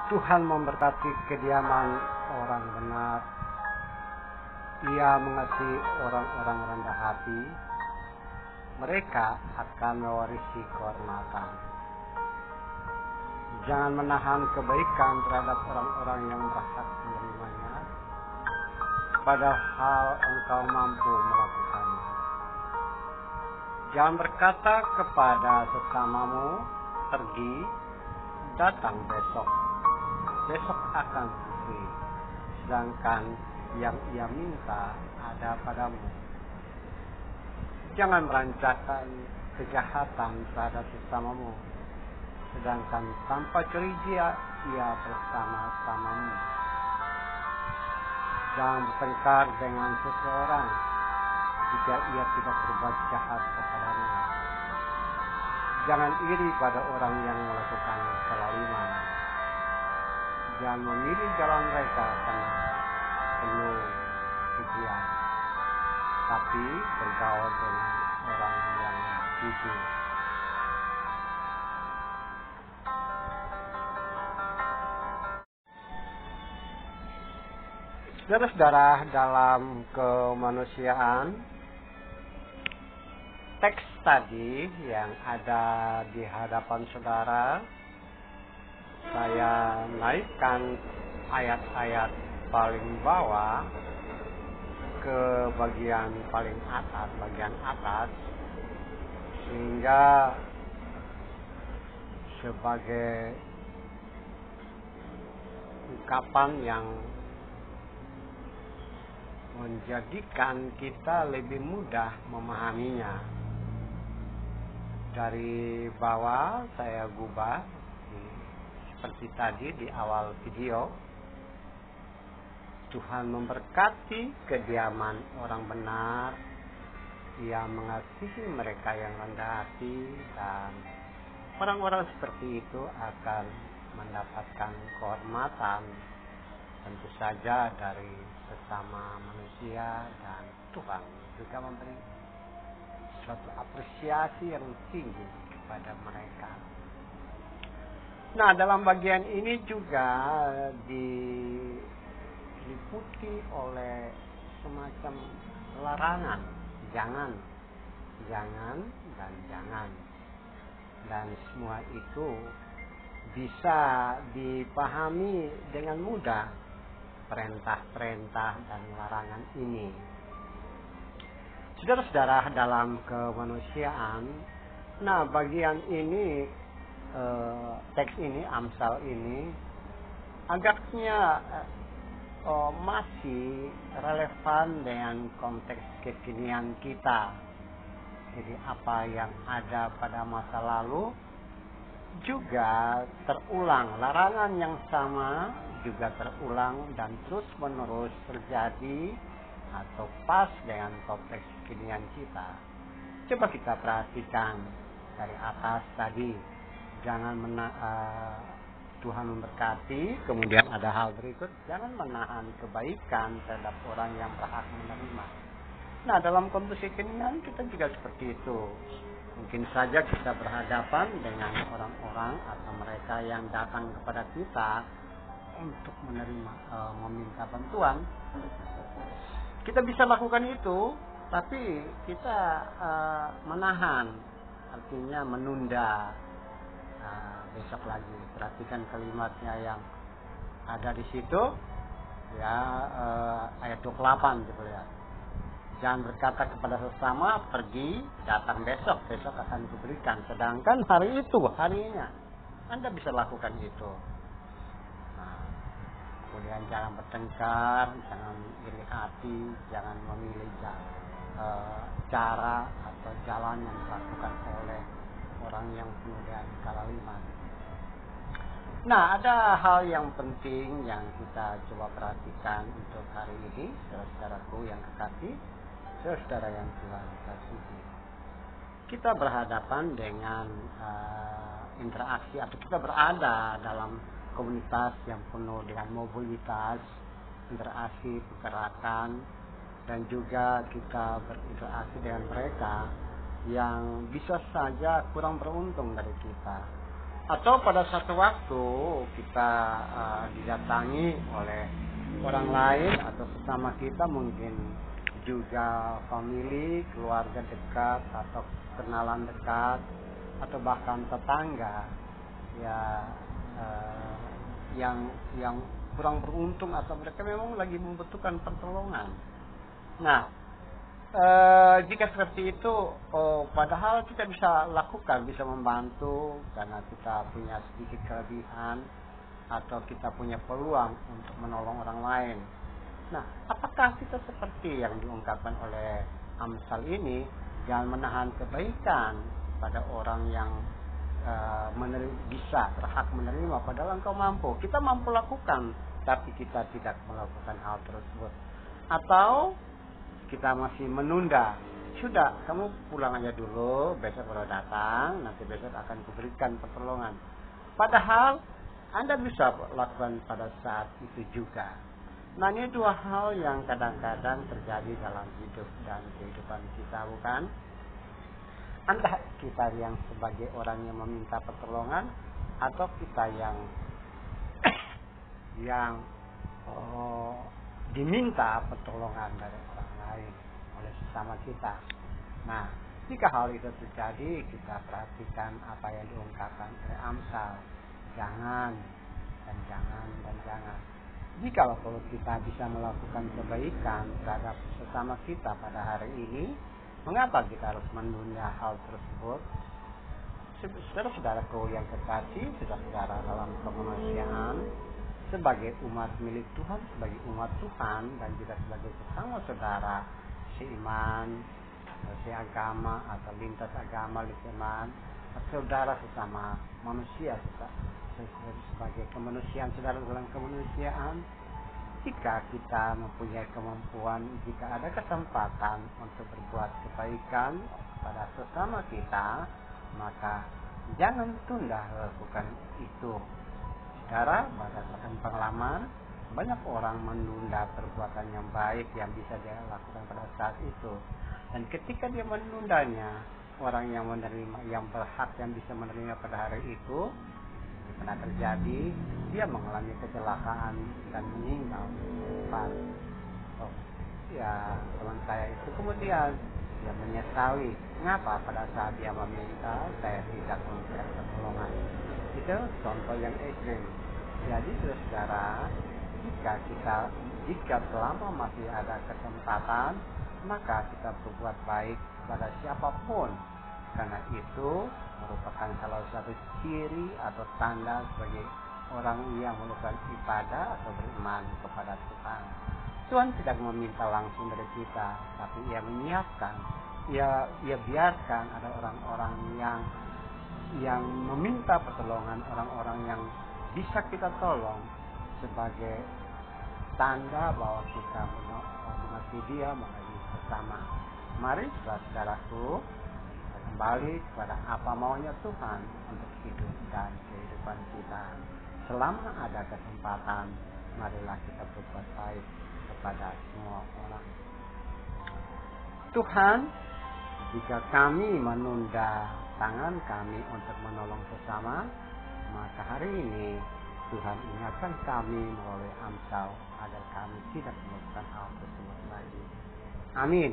Tuhan memberkati kediaman orang benar. Ia mengasihi orang-orang rendah hati. Mereka akan mewarisi kehormatan. Jangan menahan kebaikan terhadap orang-orang yang berhak menerimanya, padahal engkau mampu melakukannya. Jangan berkata kepada sesamamu, pergi, datang besok. Besok akan kuberi, sedangkan yang ia minta ada padamu. Jangan merancangkan kejahatan terhadap sesamamu, sedangkan tanpa curiga ia bersama-samamu. Jangan bertengkar dengan seseorang jika ia tidak berbuat jahat kepadamu. Jangan iri pada orang yang melakukan kezaliman. Jangan memilih jalan mereka karena penuh kejian, tapi bergaul dengan orang yang jujur. Saudara-saudara, dalam kemanusiaan, teks tadi yang ada di hadapan saudara, saya naikkan ayat-ayat paling bawah ke bagian paling atas, bagian atas, sehingga sebagai ungkapan yang menjadikan kita lebih mudah memahaminya. Dari bawah saya gubah seperti tadi di awal video. Tuhan memberkati kediaman orang benar. Ia mengasihi mereka yang rendah hati, dan orang-orang seperti itu akan mendapatkan kehormatan, tentu saja dari sesama manusia, dan Tuhan juga memberi suatu apresiasi yang tinggi kepada mereka. Nah, dalam bagian ini juga diliputi oleh semacam larangan, jangan, dan jangan. Dan semua itu bisa dipahami dengan mudah, perintah-perintah dan larangan ini. Saudara-saudara, dalam kemanusiaan, nah bagian ini, teks ini, Amsal ini, agaknya masih relevan dengan konteks kekinian kita. Jadi apa yang ada pada masa lalu juga terulang, larangan yang sama juga terulang dan terus menerus terjadi atau pas dengan konteks kekinian kita. Coba kita perhatikan dari atas tadi, jangan Tuhan memberkati, kemudian ada hal berikut, jangan menahan kebaikan terhadap orang yang berhak menerima. Nah, dalam konteks kekinian kita juga seperti itu. Mungkin saja kita berhadapan dengan orang-orang atau mereka yang datang kepada kita untuk menerima, meminta bantuan. Kita bisa lakukan itu, tapi kita menahan, artinya menunda. Besok lagi. Perhatikan kalimatnya yang ada di situ, ya, ayat 28 gitu ya. Jangan berkata kepada sesama, pergi, datang besok akan kuberikan. Sedangkan hari itu, harinya, Anda bisa lakukan itu. Nah, kemudian jangan bertengkar, jangan iri hati, jangan memilih cara atau jalan yang dilakukan oleh orang yang penuh dengan kezaliman. Nah, ada hal yang penting yang kita coba perhatikan untuk hari ini, saudara-saudaraku yang kekasih, saudara yang Tuhan kasihi. Kita berhadapan dengan interaksi, atau kita berada dalam komunitas yang penuh dengan mobilitas, interaksi, pergerakan, dan juga kita berinteraksi dengan mereka yang bisa saja kurang beruntung dari kita. Atau pada satu waktu kita didatangi oleh orang lain atau sesama kita, mungkin juga famili, keluarga dekat atau kenalan dekat atau bahkan tetangga ya, yang kurang beruntung atau mereka memang lagi membutuhkan pertolongan. Nah, jika seperti itu, padahal kita bisa lakukan, bisa membantu karena kita punya sedikit kelebihan atau kita punya peluang untuk menolong orang lain. Nah, apakah kita seperti yang diungkapkan oleh Amsal ini, jangan menahan kebaikan pada orang yang bisa berhak menerima, padahal engkau mampu. Kita mampu lakukan, tapi kita tidak melakukan hal tersebut. Atau kita masih menunda. Sudah, kamu pulang aja dulu, besok baru datang, nanti besok akan kuberikan pertolongan. Padahal Anda bisa lakukan pada saat itu juga. Nah, ini dua hal yang kadang-kadang terjadi dalam hidup dan kehidupan kita, bukan? Entah kita yang sebagai orang yang meminta pertolongan, atau kita yang diminta pertolongan dari orang lain oleh sesama kita. Nah, jika hal itu terjadi, kita perhatikan apa yang diungkapkan oleh Amsal. Jangan dan jangan dan jangan. Jika kalau kita bisa melakukan kebaikan terhadap sesama kita pada hari ini, mengapa kita harus menunda hal tersebut? Saudara-saudaraku yang kekasih, saudara-saudara dalam kemanusiaan, sebagai umat milik Tuhan, sebagai umat Tuhan, dan juga sebagai sesama saudara seiman, seagama atau lintas agama, iman, saudara sesama manusia, sebagai kemanusiaan, saudara dalam kemanusiaan. Jika kita mempunyai kemampuan, jika ada kesempatan untuk berbuat kebaikan kepada sesama kita, maka jangan tunda lakukan itu. Saudara, berdasarkan pengalaman, banyak orang menunda perbuatan yang baik yang bisa dia lakukan pada saat itu. Dan ketika dia menundanya, orang yang menerima, yang berhak, yang bisa menerima pada hari itu, pernah terjadi, dia mengalami kecelakaan dan meninggal. Teman saya itu kemudian dia menyesali, mengapa pada saat dia meminta saya tidak memberikan pertolongan. Itu contoh yang ekstrim. Jadi saudara, jika selama masih ada kesempatan, maka kita berbuat baik kepada siapapun, karena itu merupakan salah satu ciri atau tanda sebagai orang yang melakukan ibadah atau beriman kepada Tuhan. Tuhan tidak meminta langsung dari kita, tapi Ia menyiapkan, Ia biarkan ada orang-orang yang meminta pertolongan, orang-orang yang bisa kita tolong sebagai tanda bahwa kita mengasihi Dia, mengasihi bersama. Mari saudaraku, kembali kepada apa maunya Tuhan untuk hidup dan kehidupan kita. Selama ada kesempatan, marilah kita berbuat baik kepada semua orang. Tuhan, jika kami menunda tangan kami untuk menolong sesama, maka hari ini Tuhan ingatkan kami melalui Amsal agar kami tidak melakukan hal tersebut lagi. Amin.